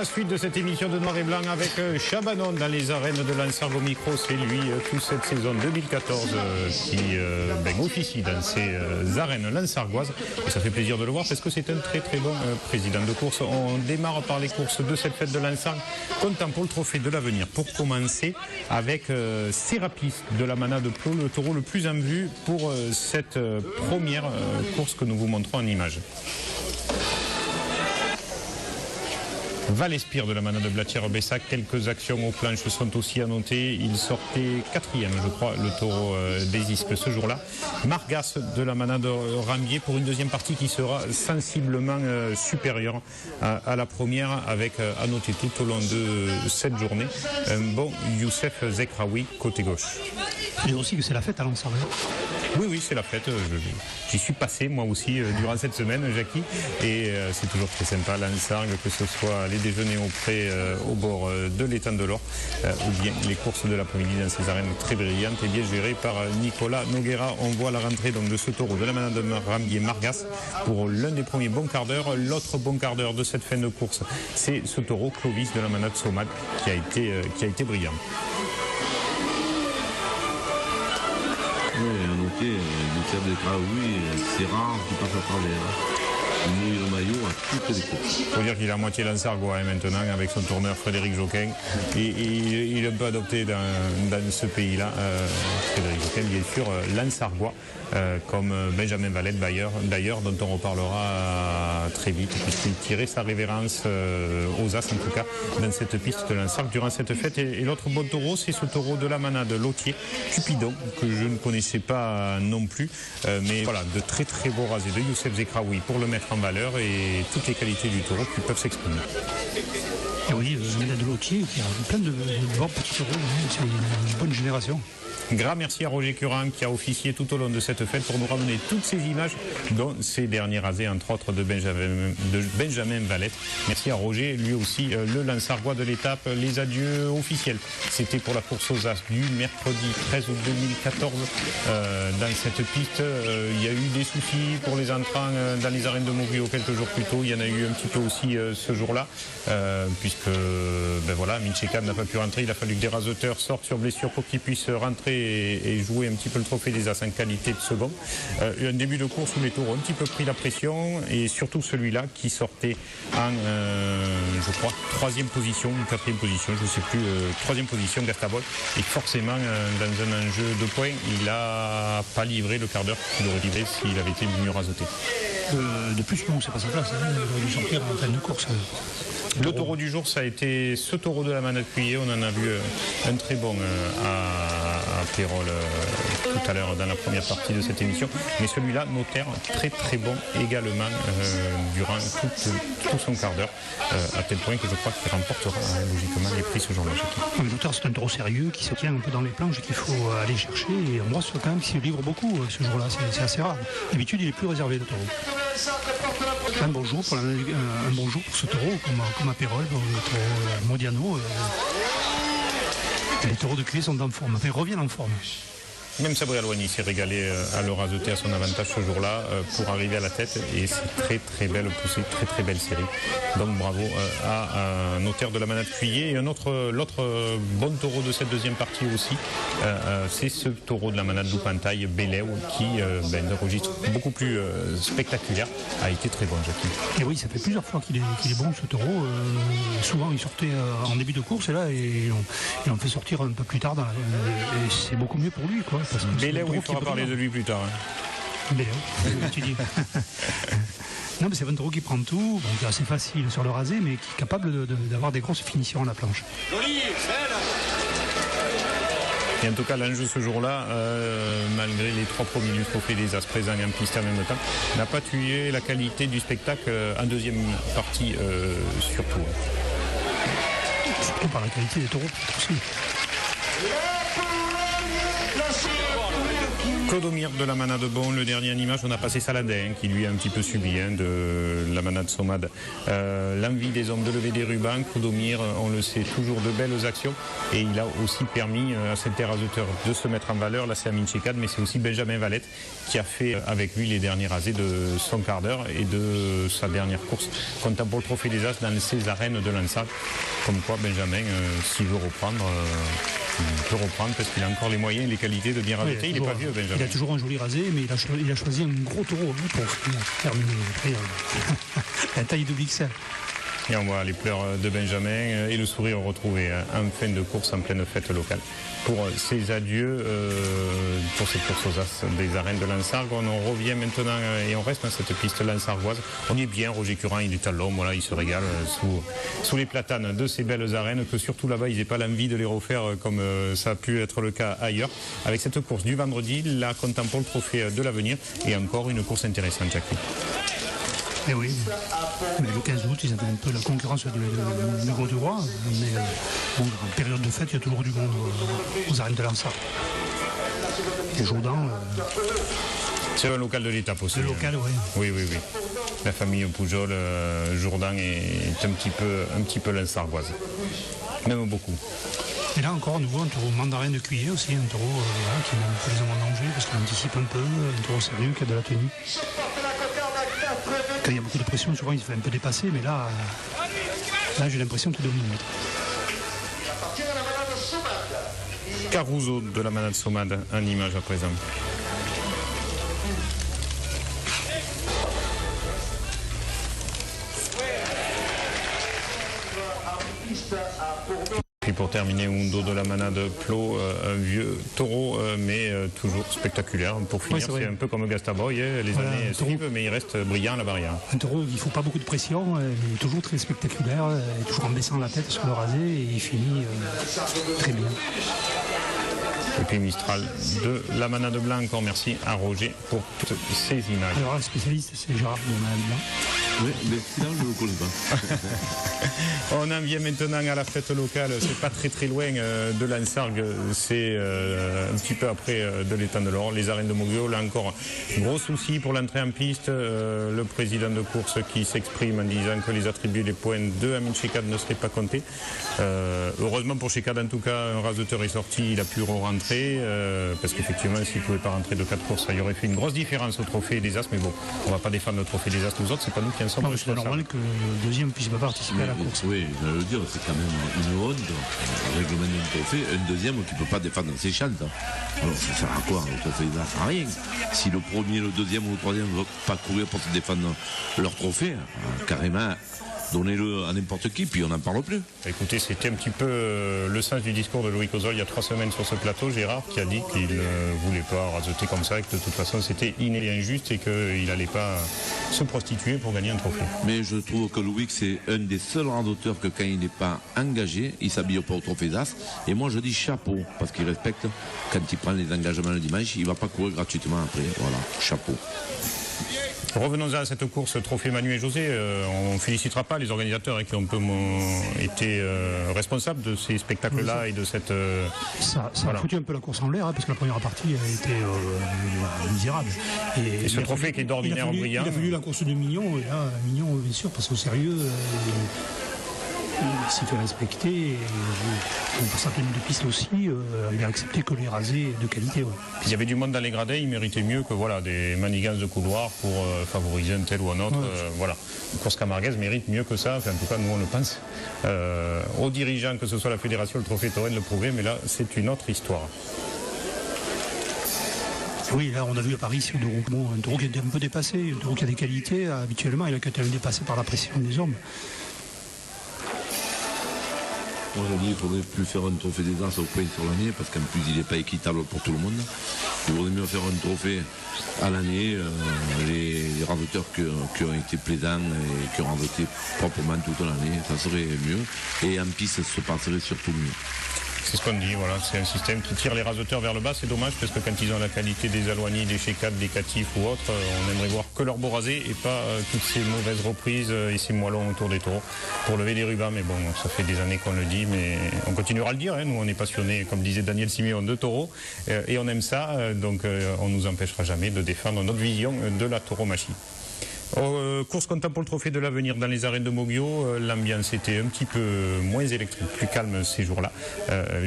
La suite de cette émission de Noir et Blanc avec Chabanon dans les arènes de Lansargues au micro. C'est lui, toute cette saison 2014 qui officie dans ces arènes lansargoises. Et ça fait plaisir de le voir parce que c'est un très très bon président de course. On démarre par les courses de cette fête de Lansargues, comptant pour le trophée de l'avenir. Pour commencer avec Sérapis de la Manade Plot, le taureau le plus en vue pour cette première course que nous vous montrons en image. Valespire de la Manade de Blatière-Bessac, quelques actions aux planches sont aussi à noter. Il sortait 4e, je crois, le taureau des Ispes ce jour-là. Margas de la Manade Rambier pour une deuxième partie qui sera sensiblement supérieure à la première, avec à noter tout au long de cette journée un bon Youssef Zekraoui côté gauche. Et aussi que c'est la fête à Lansargues. Oui, c'est la fête. J'y suis passé moi aussi durant cette semaine, Jackie, et c'est toujours très sympa Lansargues, que ce soit les déjeuners au bord de l'étang de l'Or ou bien les courses de l'après-midi dans ces arènes très brillantes et bien gérées par Nicolas Noguera. On voit la rentrée donc de ce taureau de la Manade de Rambier Margas pour l'un des premiers bons quarts d'heure. L'autre bon quart d'heure de cette fin de course, c'est ce taureau Clovis de la Manade Somad qui a été brillant. Oui, à noter, Youssef Zekraoui, c'est rare qu'il passe à travers. Il mouille le maillot à toutes les courses. Il faut dire qu'il est à moitié lansargois maintenant avec son tourneur Frédéric Joquin. Et il est un peu adopté dans ce pays-là. Frédéric Joquin, bien sûr, lansargois, comme Benjamin Valette d'ailleurs, dont on reparlera très vite, puisqu'il tirait sa révérence aux As, en tout cas, dans cette piste de Lansargues durant cette fête. Et l'autre bon taureau, c'est ce taureau de la Manade Lautier, Cupidon, que je ne connaissais pas non plus. Mais voilà, de très très beaux rasés de Youssef Zekraoui pour le mettre en valeur et toutes les qualités du taureau qui peuvent s'exprimer. Et oui, Manade Lautier qui a plein de bons petits taureaux, c'est une bonne génération. Grand merci à Roger Curran qui a officié tout au long de cette fête pour nous ramener toutes ces images, dont ces derniers rasés, entre autres de Benjamin Valette. Merci à Roger, lui aussi, le lansargois de l'étape. Les adieux officiels, c'était pour la course aux As du mercredi 13 août 2014. Dans cette piste, il y a eu des soucis pour les entrants dans les arènes de Mauvrio quelques jours plus tôt. Il y en a eu un petit peu aussi ce jour-là, puisque Minchekan n'a pas pu rentrer. Il a fallu que des raseteurs sortent sur blessure pour qu'ils puissent rentrer et jouer un petit peu le trophée des As en qualité de second. Un début de course où les taureaux ont un petit peu pris la pression, et surtout celui-là qui sortait en, je crois, 3e position ou 4e position, je ne sais plus, 3e position, Gastabol. Et forcément, dans un enjeu de points, il n'a pas livré le quart d'heure qu'il aurait livré s'il avait été mieux rasoté. De plus, non, c'est pas sa place. Il aurait dû sortir en fin de course. Le taureau du jour, ça a été ce taureau de la Manade Cuillé. On en a vu un très bon à Pérol tout à l'heure dans la première partie de cette émission. Mais celui-là, notaire, très très bon également durant tout son quart d'heure, à tel point que je crois qu'il remportera logiquement les prix ce jour-là. Le notaire, c'est un taureau sérieux qui se tient un peu dans les planches et qu'il faut aller chercher. Et on voit quand même qu'il se livre beaucoup ce jour-là. C'est assez rare. D'habitude, il est plus réservé, le taureau. Un bon jour pour ce taureau, comme à Pérol, pour le taureau Modiano. Les taureaux de Cuillé sont en forme, ils reviennent en forme. Même Sabri Alouani s'est régalé à le raseter à son avantage ce jour-là pour arriver à la tête, et c'est très très belle poussée, très très belle série. Donc bravo à Notaire de la Manade Cuillé. Et l'autre bon taureau de cette deuxième partie aussi, c'est ce taureau de la Manade Loupentaille, Béléo, qui d'un registre beaucoup plus spectaculaire, a été très bon, Jackie. Et oui, ça fait plusieurs fois qu'il est bon ce taureau. Souvent il sortait en début de course, et là on fait sortir un peu plus tard et c'est beaucoup mieux pour lui, quoi. Béléo, il faudra parler de lui plus tard. Béléo, tu dis. Non, mais c'est un taureau qui prend tout, donc assez facile sur le rasé, mais qui est capable d'avoir des grosses finitions à la planche. Et en tout cas, l'enjeu ce jour-là, malgré les 3 premiers du trophée des As présents en piste en même temps, n'a pas tué la qualité du spectacle en deuxième partie, surtout. Surtout par la qualité des taureaux, aussi. Clodomir de la Manade Bon, le dernier animage, on a passé Saladin qui lui a un petit peu subi de la Manade Somade l'envie des hommes de lever des rubans. Clodomir, on le sait, toujours de belles actions et il a aussi permis à cet terrazoteur de se mettre en valeur. Là c'est Amin Chekad, mais c'est aussi Benjamin Valette qui a fait avec lui les derniers rasés de son quart d'heure et de sa dernière course comptant pour le trophée des As dans ces arènes de Lansat. Comme quoi Benjamin, s'il veut reprendre, il peut reprendre parce qu'il a encore les moyens et les qualités de bien raseter. Il n'est pas vieux, Benjamin. Il a toujours un joli rasé, mais il a choisi un gros taureau pour terminer la taille de Bixel. Et on voit les pleurs de Benjamin et le sourire retrouvé en fin de course, en pleine fête locale. Pour ces adieux, pour cette course aux As des arènes de Lansargues, on revient maintenant et on reste dans cette piste lansargoise. On y est bien, Roger Curran, il est à l'homme, voilà, il se régale sous les platanes de ces belles arènes, que surtout là-bas, ils n'aient pas l'envie de les refaire comme ça a pu être le cas ailleurs. Avec cette course du vendredi, la contemplons le trophée de l'avenir et encore une course intéressante, Jacques. Eh oui, mais le 15 août, ils avaient un peu la concurrence du Gros du Roi, mais bon, en période de fête, il y a toujours du monde aux arènes de Lansargues. Et Jourdan... c'est un local de l'étape aussi. Le local, oui. Oui. La famille Poujol, Jourdan est un petit peu lansargoise. Même beaucoup. Et là encore, à nouveau, un taureau mandarin de cuillé aussi, un taureau qui met un peu les hommes en danger parce qu'il anticipe un peu, un taureau sérieux qui a de la tenue. Quand il y a beaucoup de pression, souvent il se fait un peu dépasser, mais là j'ai l'impression qu'il domine. Caruso de la Manade Somade, en image à présent. Et pour terminer, Undo de la Manade Plot, un vieux taureau, mais toujours spectaculaire. Pour finir, c'est un peu comme Gastaboy, les années suivent, mais il reste brillant à la barrière. Un taureau, il ne faut pas beaucoup de pression, mais toujours très spectaculaire, toujours en baissant la tête sur le rasé, et il finit très bien. Et puis Mistral de la Manade Blanc, encore merci à Roger pour toutes ces images. Alors le spécialiste, c'est Gérard de la Manade Blanc. Oui, mais là, je ne le connais pas. On en vient maintenant à la fête locale. C'est pas très loin de Lansargues. C'est un petit peu après de l'étang de l'Or. Les arènes de Moguio, là encore, gros souci pour l'entrée en piste. Le président de course qui s'exprime en disant que les attributs des points de Amin Chekad ne seraient pas comptés. Heureusement pour Chekad, en tout cas, un raseteur est sorti, il a pu rentrer parce qu'effectivement, s'il ne pouvait pas rentrer de 4 courses, ça y aurait fait une grosse différence au trophée des As. Mais bon, on ne va pas défendre le trophée des As, nous autres, c'est pas nous qui en sommes. C'est normal que le deuxième ne puisse pas participer à la course. Oui, je vais le dire, c'est quand même une honte, le règlement d'un trophée, un deuxième qui ne peut pas défendre ses chances. Alors ça sert à quoi? Le trophée des As, ça sert à rien. Si le premier, le deuxième ou le troisième ne veulent pas courir pour se défendre leur trophée, carrément, donnez-le à n'importe qui, puis on n'en parle plus. Écoutez, c'était un petit peu le sens du discours de Louis Cozol il y a 3 semaines sur ce plateau, Gérard, qui a dit qu'il ne voulait pas raseter comme ça, et que de toute façon c'était injuste et qu'il n'allait pas se prostituer pour gagner un trophée. Mais je trouve que Louis, c'est un des seuls randoteurs que quand il n'est pas engagé, il s'habille pas au trophée d'As. Et moi je dis chapeau, parce qu'il respecte, quand il prend les engagements le dimanche, il ne va pas courir gratuitement après. Voilà, chapeau. Revenons à cette course trophée Manu et José. On ne félicitera pas les organisateurs qui ont été responsables de ces spectacles-là et de cette... Ça a foutu un peu la course en l'air, parce que la première partie a été misérable. Et ce trophée qui est d'ordinaire en brillant... Il a fallu la course de Mignon, et là, Mignon, bien sûr, passe au sérieux. Il s'est fait respecter, pour sa tenue de piste aussi, il a accepté que les rasés de qualité. Ouais. Il y avait du monde dans les gradins, il méritait mieux que des manigances de couloir pour favoriser un tel ou un autre. Voilà. Une course camarguaise mérite mieux que ça, enfin, en tout cas nous on le pense. Aux dirigeants, que ce soit la fédération, le trophée Torrent le prouver, mais là c'est une autre histoire. Oui, là on a vu à Paris un taureau qui était un peu dépassé, un taureau qui a des qualités, habituellement il a été dépassé par la pression des hommes. Moi je dis qu'il ne faudrait plus faire un trophée des As au point sur l'année, parce qu'en plus il n'est pas équitable pour tout le monde. Il vaudrait mieux faire un trophée à l'année, les randoteurs qui ont été plaisants et qui ont randoté proprement toute l'année, ça serait mieux. Et en piste, ça se passerait surtout mieux. C'est ce qu'on dit, voilà. C'est un système qui tire les raseteurs vers le bas. C'est dommage parce que quand ils ont la qualité des Aloigny, des Chécap, des Catifs ou autres, on aimerait voir que leur beau rasé et pas toutes ces mauvaises reprises et ces moellons autour des taureaux pour lever des rubans. Mais bon, ça fait des années qu'on le dit, mais on continuera à le dire. Hein. Nous, on est passionnés, comme disait Daniel Siméon, de taureaux et on aime ça. Donc, on ne nous empêchera jamais de défendre notre vision de la tauromachie. Course comptable pour le trophée de l'avenir dans les arènes de Moguio, l'ambiance était un petit peu moins électrique, plus calme ces jours-là,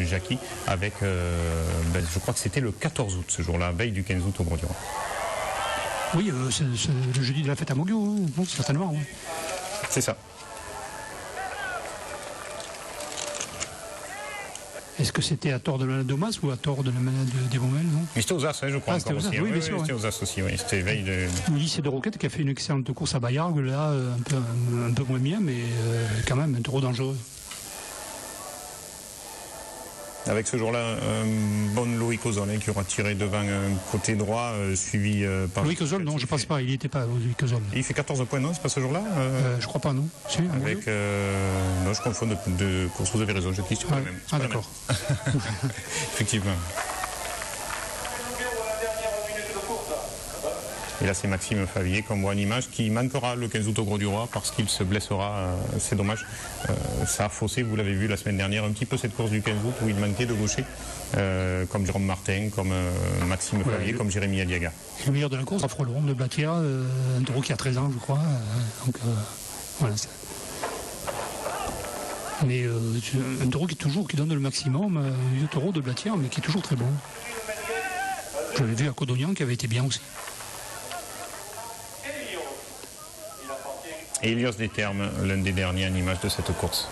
Jackie, avec, je crois que c'était le 14 août ce jour-là, veille du 15 août au Gros-du-Roi. Oui, c'est le jeudi de la fête à Moguio, hein. Bon, certainement. Oui. C'est ça. Est-ce que c'était à tort de la Domas ou à tort de la manade d'Evomel, non? Mais c'était aux As, hein, je crois. C'était aux As, oui, bien sûr. C'était aux As aussi, oui. C'était veille de... Lycée de Roquette qui a fait une excellente course à Bayargues, là, un peu moins bien, mais quand même un taureau dangereux. Avec ce jour-là, un bon Loïc Ozol qui aura tiré devant un côté droit, suivi par... Loïc Ozol, non, je ne pense pas, il n'y était pas, Loïc Ozol. Il fait 14 points, non? C'est pas ce jour-là je crois pas, non. Si, avec, non, je confonds de course, vous avez raison, je clique sur la même. Ah, d'accord. Effectivement. Et là, c'est Maxime Favier, qu'on voit en image, qui manquera le 15 août au Gros-du-Roi parce qu'il se blessera. C'est dommage. Ça a faussé, vous l'avez vu la semaine dernière, un petit peu cette course du 15 août où il manquait de gaucher, comme Jérôme Martin, comme Maxime Favier, comme Jérémy Aliaga. Le meilleur de la course, Frelon de Blatière, un taureau qui a 13 ans, je crois. Donc, voilà. Mais un taureau qui donne le maximum, un vieux taureau de Blatière, mais qui est toujours très bon. Je l'ai vu à Codognan, qui avait été bien aussi. Et Elios Destermes, l'un des derniers en image de cette course.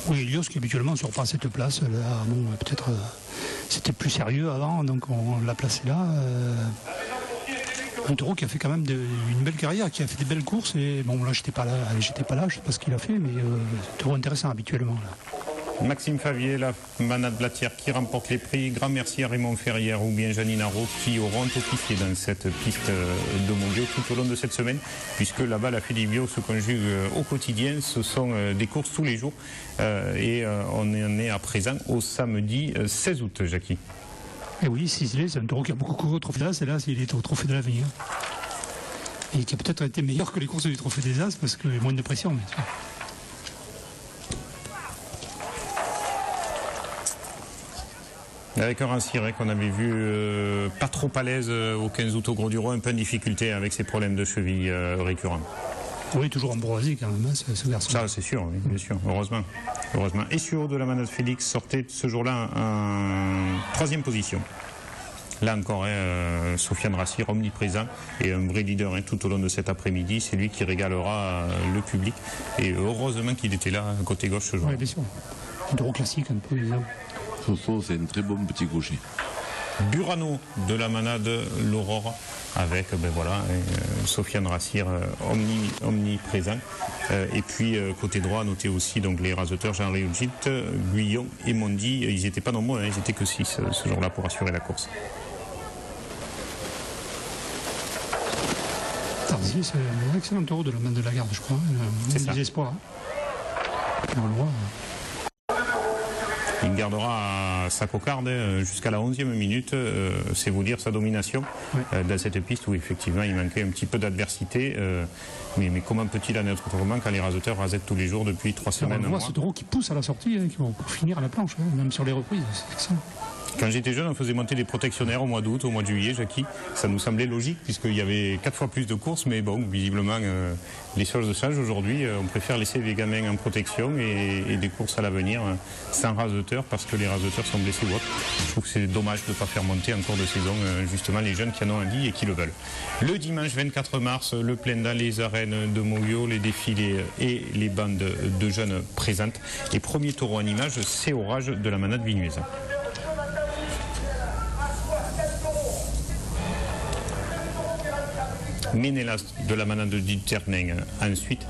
Oui, Elios qui habituellement ne sort pas à cette place. Là, bon, peut-être c'était plus sérieux avant, donc on l'a placé là. Un taureau qui a fait quand même une belle carrière, qui a fait des belles courses. Et bon, là, j'étais pas là, je sais pas ce qu'il a fait, mais c'est un taureau intéressant habituellement. Là. Maxime Favier, la manade Blatière qui remporte les prix. Grand merci à Raymond Ferrière ou bien Janine Haro qui auront officié dans cette piste de Moguio tout au long de cette semaine, puisque là-bas la Félibio se conjugue au quotidien. Ce sont des courses tous les jours et on en est à présent au samedi 16 août, Jackie. Et oui, Cisley, c'est un taureau qui a beaucoup couru au Trophée des As, et là, il est au Trophée de l'Avenir. Et qui a peut-être été meilleur que les courses du Trophée des As parce qu'il y a moins de pression. Mais... Avec un Ranciré qu'on avait vu pas trop à l'aise au 15 août au Gros-du-Roi, un peu en difficulté avec ses problèmes de cheville récurrents. Oui, toujours en broisie quand même, hein, ce garçon. Ça, c'est sûr, oui, bien sûr, heureusement. Et sur de la manade Félix sortait ce jour-là en 3e position. Là encore, Sofiane Rassir, omniprésent et un vrai leader tout au long de cet après-midi. C'est lui qui régalera le public. Et heureusement qu'il était là, côté gauche ce jour. Oui, bien sûr. Un taureau classique un peu, disons. Soso, c'est un très bon petit gaucher. Burano de la manade l'Aurore avec Sofiane Rassir omniprésent. Et puis côté droit, notez aussi donc les raseteurs Jean-Rémy Gilles, Guyon et Mondi. Ils n'étaient pas nombreux, ils n'étaient que 6 ce jour-là pour assurer la course. Tarzi, c'est un excellent taureau de la manade de la Garde, je crois. C'est ça. Des espoirs. Dans le roi. Il gardera sa cocarde jusqu'à la 11e minute, c'est vous dire sa domination dans cette piste où effectivement il manquait un petit peu d'adversité. Mais comment peut-il en être autrement quand les raseteurs rasettent tous les jours depuis 3 semaines? On voit ce taureau qui pousse à la sortie, qui va finir à la planche, même sur les reprises. C'est excellent. Quand j'étais jeune, on faisait monter des protectionnaires au mois d'août, au mois de juillet, Jackie. Ça nous semblait logique puisqu'il y avait 4 fois plus de courses, mais bon, visiblement, les choses changent aujourd'hui. On préfère laisser les gamins en protection et des courses à l'avenir sans raseteurs parce que les raseteurs sont blessés ou autres. Je trouve que c'est dommage de ne pas faire monter en cours de saison justement les jeunes qui en ont envie et qui le veulent. Le dimanche 24 mars, le plein dans les arènes de Moguio, les défilés et les bandes de jeunes présentes. Et premier taureau en image, c'est Orage de la manade vignoise. Ménélas de la manade du Terning ensuite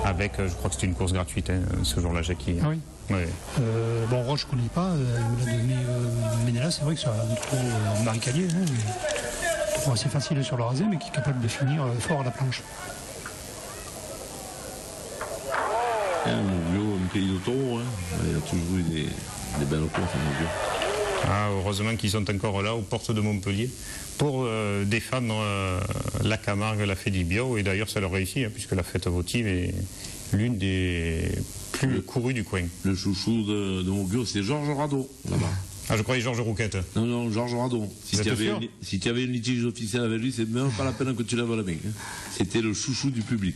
avec, je crois que c'était une course gratuite ce jour-là, Jackie. Ah oui. Oui. Bon, Roche, je ne connais pas, Ménélas, c'est vrai que c'est un trop barricadier, trop assez facile sur le rasé, mais qui est capable de finir fort à la planche. Un pays de taureau. Hein. Il y a toujours eu des belles courses à mesure. Ah, heureusement qu'ils sont encore là, aux portes de Montpellier, pour défendre la Camargue, la fête d'Ibio. Et d'ailleurs, ça leur réussit, hein, puisque la fête votive est l'une des plus courues du coin. Le chouchou de Montpellier, c'est Georges Rado, là-bas. Ah, je croyais Georges Rouquette. Non, Georges Rado. Si tu avais une litige officielle avec lui, c'est même pas la peine que tu lèves la main. Hein. C'était le chouchou du public.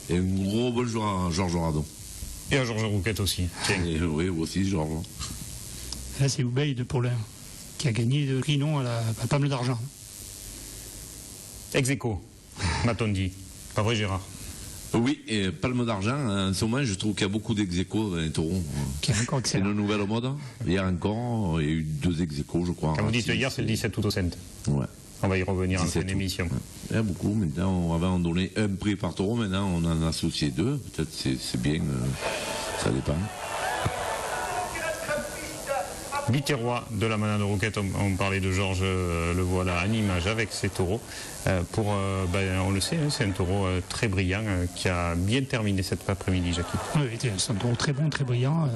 Et un gros bonjour à Georges Rado. Et à Georges Rouquette aussi. Tiens. Et oui, aussi Georges. Là, c'est Houbeil de Paulin qui a gagné le prix non à la Palme d'Argent. Ex-aequo, m'a-t-on dit. Pas vrai, Gérard? Oui, et Palme d'Argent, en ce moment, je trouve qu'il y a beaucoup d'ex-aequo dans les taureaux. Qui est encore excellent. C'est une nouvelle mode. Hier encore, il y a eu 2 ex-aequo, je crois. Quand vous dites hier, c'est le 17 août au Centre. Ouais. On va y revenir en fin d'émission. Ouais. Il y a beaucoup. Maintenant, on va en donner un prix par taureau. Maintenant, on en a associé 2. Peut-être c'est bien. Ça dépend. Biterrois de la manade Rouquette, on parlait de Georges, le voilà en image avec ses taureaux. On le sait, hein, c'est un taureau très brillant qui a bien terminé cet après-midi, Jackie. Oui, c'est un taureau très bon, très brillant.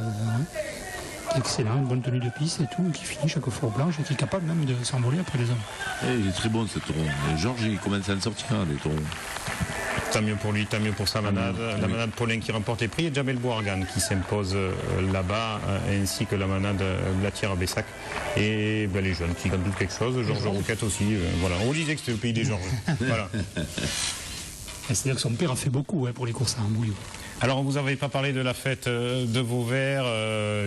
Excellent, une bonne tenue de piste et tout, qui finit chaque fois au blanche et qui est capable même de s'envoler après les hommes. Il est très bon ce taureau. Et Georges, il commence à en sortir des taureaux. Tant mieux pour lui, tant mieux pour sa manade. La manade Paulin qui remporte les prix et Jamel Bouargan qui s'impose là-bas, ainsi que la manade Blatière à Bessac. Et les jeunes qui gagnent tout quelque chose. Georges Rouquette aussi. Voilà. On disait que c'était le pays des Georges. Voilà. C'est-à-dire que son père a fait beaucoup pour les courses à Ambouillou. Alors, vous n'avez pas parlé de la fête de Vauvert,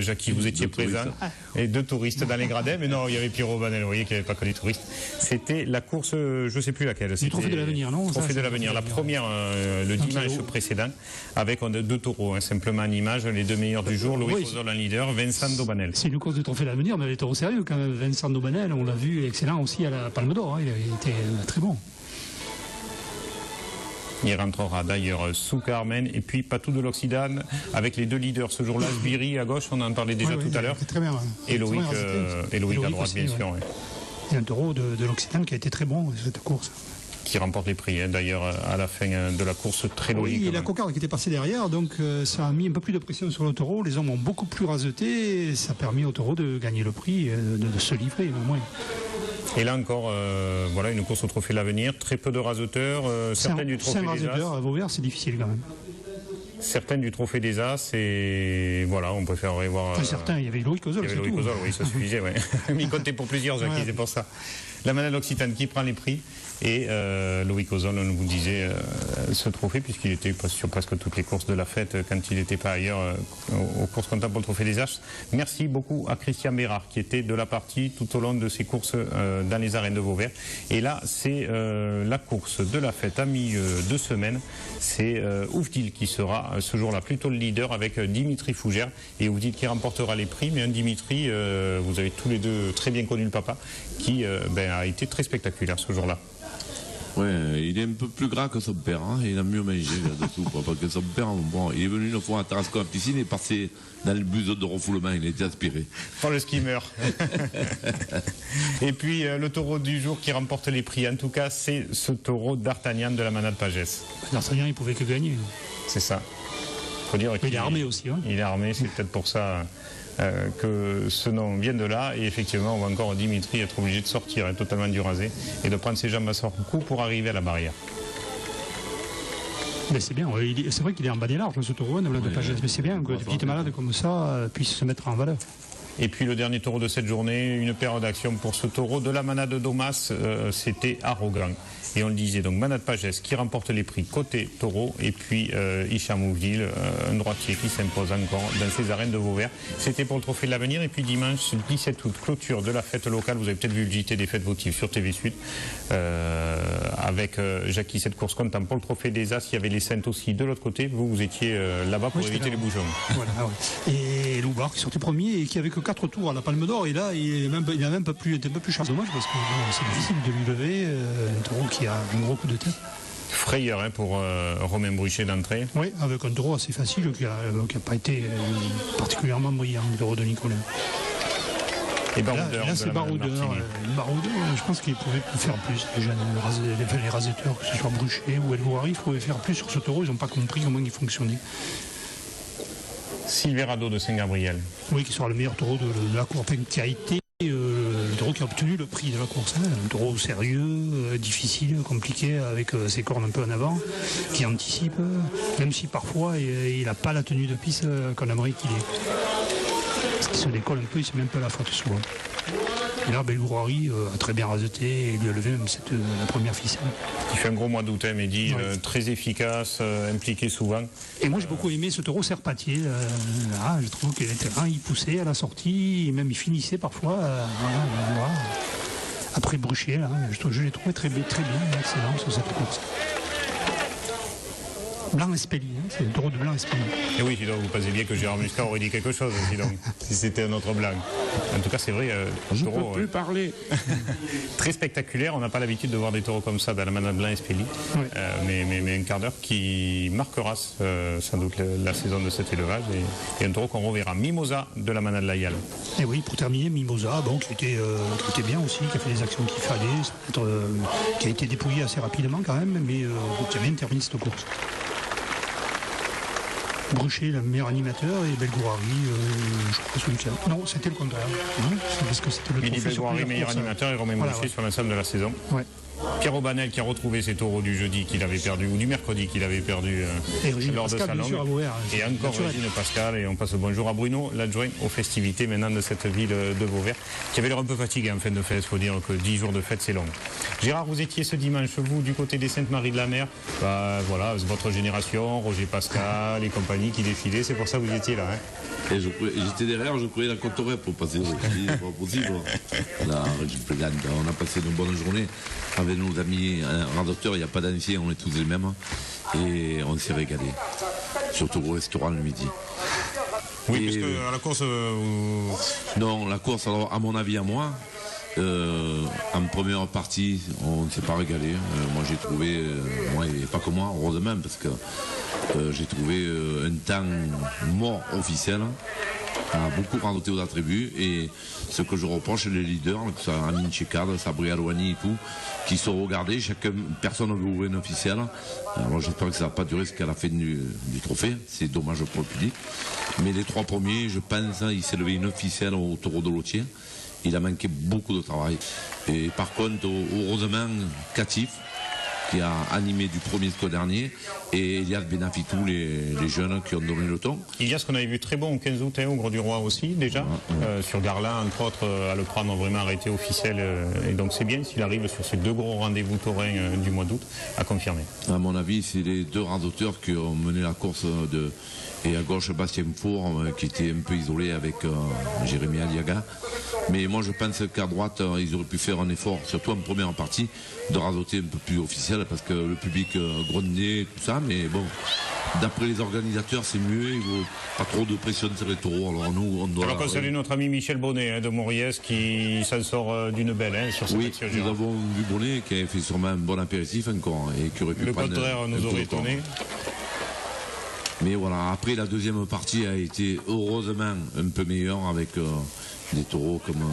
Jackie, vous étiez présent, et 2 touristes dans les gradins, mais non, il y avait Pierrot Banel, vous voyez qu'il n'y avait pas que des touristes. C'était la course, je ne sais plus laquelle. Le Trophée de l'Avenir, non? Trophée de l'Avenir, la première, le dimanche précédent, avec 2 taureaux, hein, simplement en image, les 2 meilleurs du jour, Louis Cosol en leader, Vincent Daubanel. C'est une course de Trophée de l'Avenir, mais les taureaux sérieux quand même. Vincent Daubanel, on l'a vu, excellent aussi à la Palme d'Or, hein, il était très bon. Il rentrera d'ailleurs sous Carmen et puis Patou de l'Occident avec les 2 leaders ce jour-là, Sbiri à gauche, on en parlait déjà tout à l'heure, très bien, et Loïc à droite aussi, bien sûr. Ouais. C'est un taureau de l'Occident qui a été très bon cette course. Qui remporte les prix, hein, d'ailleurs à la fin de la course, très logique. Oui, et la cocarde qui était passée derrière, donc ça a mis un peu plus de pression sur le taureau, les hommes ont beaucoup plus raseté, et ça a permis au taureau de gagner le prix, de se livrer au moins. Et là encore, voilà une course au Trophée de l'Avenir, très peu de raseteurs, certains du Trophée des As. 5 raseteurs à Vauvert, c'est difficile quand même. Certains du Trophée des As, et voilà, on préférerait voir. Certains, il y avait Louis Cosol. Il y avait Louis Cosol, oui, ça suffisait, ouais. Mais il comptait pour plusieurs, Jacques, c'est pour ça. La manade Occitane qui prend les prix, et Loïc Ozol, on vous disait ce trophée, puisqu'il était sur presque toutes les courses de la fête quand il n'était pas ailleurs aux courses comptables pour le Trophée des As. Merci beaucoup à Christian Bérard qui était de la partie tout au long de ces courses dans les arènes de Vauvert. Et là, c'est la course de la fête à milieu de semaine. C'est Oufdil qui sera ce jour-là plutôt le leader avec Dimitri Fougère. Et Oufdil qui remportera les prix, mais un Dimitri, vous avez tous les deux très bien connu le papa, qui a été très spectaculaire ce jour-là. Ouais, il est un peu plus gras que son père, hein. Il a mieux mangé là-dessous, parce que son père, bon, il est venu une fois à Tarascon à la piscine et est passé dans le bus de refoulement, il a été aspiré. Par le skimmer. Et puis le taureau du jour qui remporte les prix, en tout cas, c'est ce taureau d'Artagnan de la manade Pagès. D'Artagnan, il pouvait que gagner. C'est ça. Faut dire il est armé aussi. Hein. Il est armé, c'est peut-être pour ça que ce nom vient de là. Et effectivement, on va encore Dimitri être obligé de sortir totalement du rasé et de prendre ses jambes à son cou pour arriver à la barrière. Mais c'est bien, c'est vrai qu'il est en bas des larges, ce taureau de Pagès, mais c'est bien que des petites malades comme ça puissent se mettre en valeur. Et puis le dernier taureau de cette journée, une paire d'actions pour ce taureau de la manade Domas, c'était Arrogant. Et on le disait, donc manade Pagès qui remporte les prix côté taureau, et puis Hicham Ouvdil, un droitier qui s'impose encore dans ces arènes de Vauvert. C'était pour le Trophée de l'Avenir. Et puis dimanche 17 août, clôture de la fête locale. Vous avez peut-être vu le JT des fêtes votives sur TV Sud, avec Jackie, cette course comptable pour le Trophée des As. Il y avait les Saintes aussi de l'autre côté. Vous étiez là-bas pour éviter les bouchons. Voilà, ouais. Et Loubar qui sortait premier et qui avait que 4 tours à la Palme d'Or. Et là, il a même un peu plus cher. Dommage parce que c'est difficile de lui lever. Un taureau qui a un gros coup de tête. Frayeur pour Romain Bruchet d'entrée. Oui, avec un taureau assez facile qui n'a pas été particulièrement brillant, le taureau de Nicolas. Et Baroudeur. Là c'est Baroudeur. Baroudeur, je pense qu'il pouvait faire plus. Les raseteurs, que ce soit Bruchet ou Elvoari, il pouvait faire plus sur ce taureau. Ils n'ont pas compris comment il fonctionnait. Silverado de Saint-Gabriel. Oui, qui sera le meilleur taureau de la course, qui a été le taureau qui a obtenu le prix de la course. Un taureau sérieux, difficile, compliqué, avec ses cornes un peu en avant, qui anticipe, même si parfois il n'a pas la tenue de piste qu'en Amérique il est. Parce qu'il se décolle un peu, il se met un peu à la faute souvent. Et là, Belgourari a très bien raseté et lui a levé même la première ficelle. Il fait un gros mois d'août, Mehdi, très efficace, impliqué souvent. Et moi j'ai beaucoup aimé ce taureau serpatier. Là, je trouve qu'il était il poussait à la sortie, et même il finissait parfois. Voilà. Après Bruchier, là, je l'ai trouvé très bien, excellent sur cette course. Blanc Espelli, c'est le taureau de Blanc Espelli. Et oui, vous pensez bien que Gérard Muscat aurait dit quelque chose, si c'était un autre blanc. En tout cas, c'est vrai, je ne peux plus parler. Très spectaculaire, on n'a pas l'habitude de voir des taureaux comme ça dans la manade Blanc Espelli. Oui. Mais un quart d'heure qui marquera sans doute la saison de cet élevage et un taureau qu'on reverra. Mimosa de la manade Layal. Et oui, pour terminer, Mimosa, qui était bien aussi, qui a fait les actions qu'il fallait, qui a été dépouillé assez rapidement quand même, mais qui a bien terminé cette course. Bruchet, le meilleur animateur, et Belgourari, je crois celui qui a... Non, c'était le contraire. C'est parce que c'était le trophée Belgourari, meilleur animateur, et Romain Bruchet sur l'ensemble de la saison. Ouais. Pierre Aubanel qui a retrouvé ses taureaux du jeudi qu'il avait perdu, ou du mercredi qu'il avait perdu lors de Salon. Et encore Régine Pascal, et on passe le bonjour à Bruno, l'adjoint aux festivités maintenant de cette ville de Vauvert, qui avait l'air un peu fatigué en fin de fête. Il faut dire que 10 jours de fête c'est long. Gérard, vous étiez ce dimanche, vous, du côté des Saintes-Maries de la Mer. Voilà, votre génération, Roger Pascal et compagnie qui défilaient, c'est pour ça que vous étiez là. Et j'étais derrière, je courais la côte pour passer aussi, pas possible. Là, on a passé une bonne journée avec nos amis randonneurs, il n'y a pas d'anciens, on est tous les mêmes. Et on s'est régalé. Surtout au restaurant le midi. Oui, parce que à la course... Non, la course, alors à mon avis, à moi, en première partie, on ne s'est pas régalé. Moi, j'ai trouvé, moi et pas que moi, heureusement, parce que j'ai trouvé un temps mort officiel. On a beaucoup randoté aux attributs et ce que je reproche les leaders, que ce soit Amin Chekad, Sabri Alouani et tout, qui sont regardés, personne ne veut ouvrir une officielle. Alors j'espère que ça ne va pas durer jusqu'à la fin du trophée, c'est dommage pour le public. Mais les 3 premiers, je pense, il s'est levé une officielle au taureau de Lotier. Il a manqué beaucoup de travail. Et par contre, heureusement, Catif, qui a animé du premier jusqu'au dernier, et Elias Benafitou, les jeunes qui ont donné le ton. Elias qu'on avait vu très bon au 15 août, au Gros du Roi aussi, déjà, sur Garlin, entre autres, à le prendre vraiment arrêté officiel, et donc c'est bien s'il arrive sur ces 2 gros rendez-vous taurins du mois d'août, à confirmer. À mon avis, c'est les 2 randonneurs qui ont mené la course et à gauche, Bastien Four, qui était un peu isolé avec Jérémy Aliaga. Mais moi, je pense qu'à droite, ils auraient pu faire un effort, surtout en première partie, de radoter un peu plus officiel, parce que le public grondait, tout ça. Mais bon, d'après les organisateurs, c'est mieux. Il ne faut pas trop de pression sur les taureaux. Alors nous, on doit... Alors qu'on salue notre ami Michel Bonnet de Moriès, qui s'en sort d'une belle sur cette action. Oui, nous avons vu Bonnet, qui avait fait sûrement un bon apéritif encore, et qui aurait pu prendre... Le contraire nous aurait étonné. Mais voilà, après la deuxième partie a été heureusement un peu meilleure avec des taureaux comme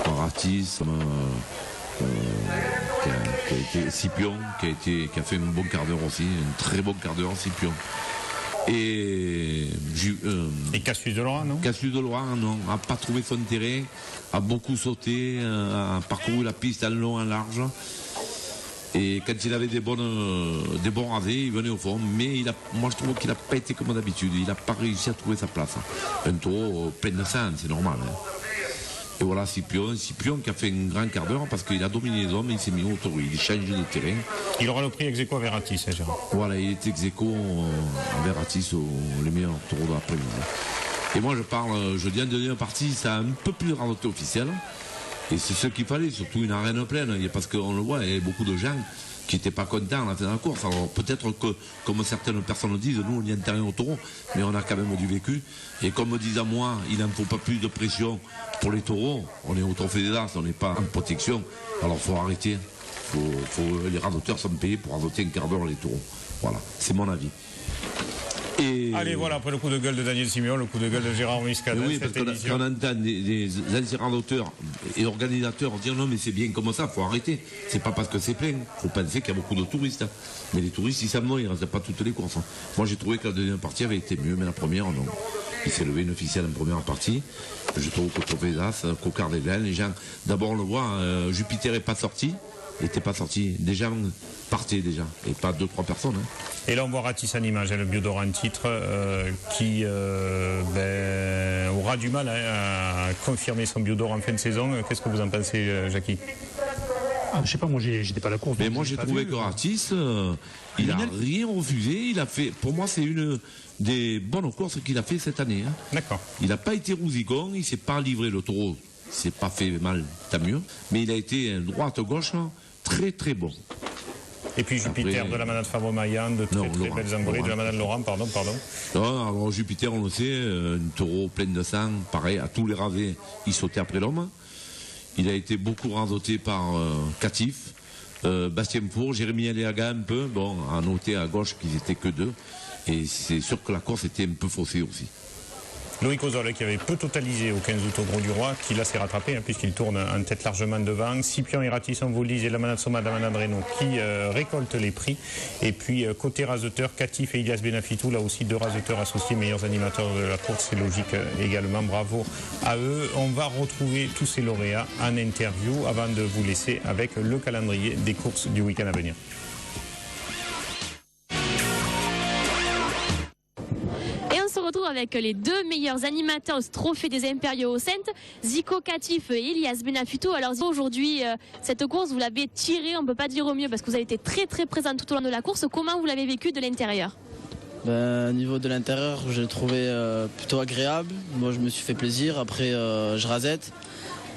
Paratis, qui a été Scipion, qui a fait un bon quart d'heure aussi, un très bon quart d'heure Scipion. Et Cassius de Laurent, non? Cassius de Laurent, non, n'a pas trouvé son terrain, a beaucoup sauté, a parcouru la piste en long, en large. Et quand il avait des bons rasés, il venait au fond. Mais moi je trouve qu'il n'a pas été comme d'habitude. Il n'a pas réussi à trouver sa place. Un taureau plein de sang, c'est normal. Et voilà Scipion qui a fait un grand quart d'heure parce qu'il a dominé les hommes et il s'est mis au taureau. Il a changé de terrain. Il aura le prix ex-aequo à Verratis, Gérard. Voilà, il est ex-aequo à Verratis, les meilleurs taureaux de l'après-midi. Et moi je dis en deuxième partie, ça a un peu plus de randonnée officielle. Et c'est ce qu'il fallait, surtout une arène pleine, parce qu'on le voit, il y a beaucoup de gens qui n'étaient pas contents à la fin de la course. Alors peut-être que, comme certaines personnes le disent, nous on y intervient au taureau, mais on a quand même du vécu. Et comme me disent à moi, il n'en faut pas plus de pression pour les taureaux. On est au Trophée des As, on n'est pas en protection. Alors il faut arrêter. Les randonneurs sont payés pour radoter un quart d'heure les taureaux. Voilà, c'est mon avis. Et Allez, voilà, après le coup de gueule de Daniel Siméon, le coup de gueule de Gérard Miscadin. oui, parce que quand on entend des anciens auteurs et organisateurs dire non mais c'est bien comme ça, faut arrêter. C'est pas parce que c'est plein. Faut penser qu'il y a beaucoup de touristes. Mais les touristes ils savent non, ils restent pas toutes les courses. Moi j'ai trouvé que la deuxième partie avait été mieux, mais la première non. Il s'est levé une officielle en première partie. Je trouve que Tropezas, Cocardével, les gens, d'abord on le voit, Jupiter est pas sorti. Il n'était pas sorti. Des gens partaient déjà, et pas 2-3 personnes. Et là, on voit Ratis en image, le biodor en titre, qui aura du mal à confirmer son biodor en fin de saison. Qu'est-ce que vous en pensez, Jackie? Je sais pas, moi j'étais pas à la course. Mais moi j'ai trouvé que Ratis, il n'a rien refusé. Il a fait, pour moi, c'est une des bonnes courses qu'il a fait cette année. D'accord. Il n'a pas été rousigon, il s'est pas livré le taureau. Il s'est pas fait mal, tant mieux. Mais il a été droite-gauche, très très bon. Et puis Jupiter Après, de la manade Fabre-Maillan, de très belles embrouilles, de la manade Laurent, pardon. Non, alors Jupiter, on le sait, un taureau plein de sang, pareil, à tous les rasés, il sautait après l'homme. Il a été beaucoup rasoté par Catif, Bastien Four, Jérémy Aléaga un peu, bon, à noter à gauche qu'ils étaient que 2. Et c'est sûr que la course était un peu faussée aussi. Loïc Ozol qui avait peu totalisé au 15 août au Gros du Roi, qui là s'est rattrapé puisqu'il tourne en tête largement devant. Scipion et Ratis en Volise et la manade Soma de la manade Renault qui récoltent les prix. Et puis côté raseteur, Catif et Ilias Benafitou, là aussi 2 raseteurs associés, meilleurs animateurs de la course, c'est logique également, bravo à eux. On va retrouver tous ces lauréats en interview avant de vous laisser avec le calendrier des courses du week-end à venir. Avec les 2 meilleurs animateurs au trophée des Impériaux Saintes, Zico Catif et Ilias Benafitou. Alors aujourd'hui, cette course, vous l'avez tirée, on ne peut pas dire au mieux, parce que vous avez été très très présent tout au long de la course. Comment vous l'avez vécu de l'intérieur? Au niveau de l'intérieur, j'ai trouvé plutôt agréable. Moi, je me suis fait plaisir. Après, je rasette.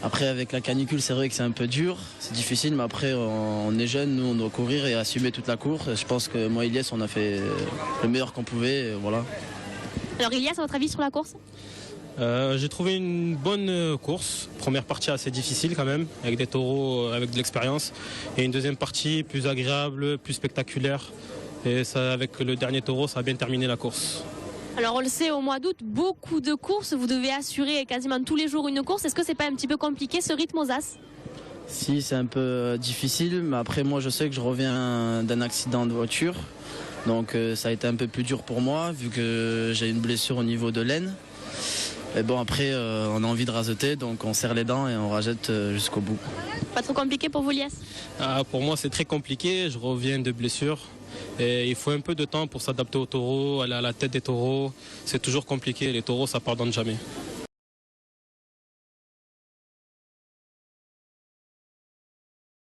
Après, avec la canicule, c'est vrai que c'est un peu dur, c'est difficile, mais après, on est jeune, nous, on doit courir et assumer toute la course. Je pense que moi et Ilias, on a fait le meilleur qu'on pouvait, et voilà. Alors Ilias, à votre avis sur la course? J'ai trouvé une bonne course. Première partie assez difficile quand même, avec des taureaux avec de l'expérience. Et une deuxième partie plus agréable, plus spectaculaire. Et ça, avec le dernier taureau, ça a bien terminé la course. Alors on le sait, au mois d'août, beaucoup de courses. Vous devez assurer quasiment tous les jours une course. Est-ce que c'est pas un petit peu compliqué ce rythme aux As? Si, c'est un peu difficile, mais après moi je sais que je reviens d'un accident de voiture. Donc ça a été un peu plus dur pour moi vu que j'ai une blessure au niveau de l'aine. Et bon après on a envie de raseter, donc on serre les dents et on rajette jusqu'au bout. Pas trop compliqué pour vous, Ilias? Pour moi c'est très compliqué, je reviens de blessure. Et il faut un peu de temps pour s'adapter aux taureaux, aller à la tête des taureaux. C'est toujours compliqué, les taureaux ça pardonne jamais.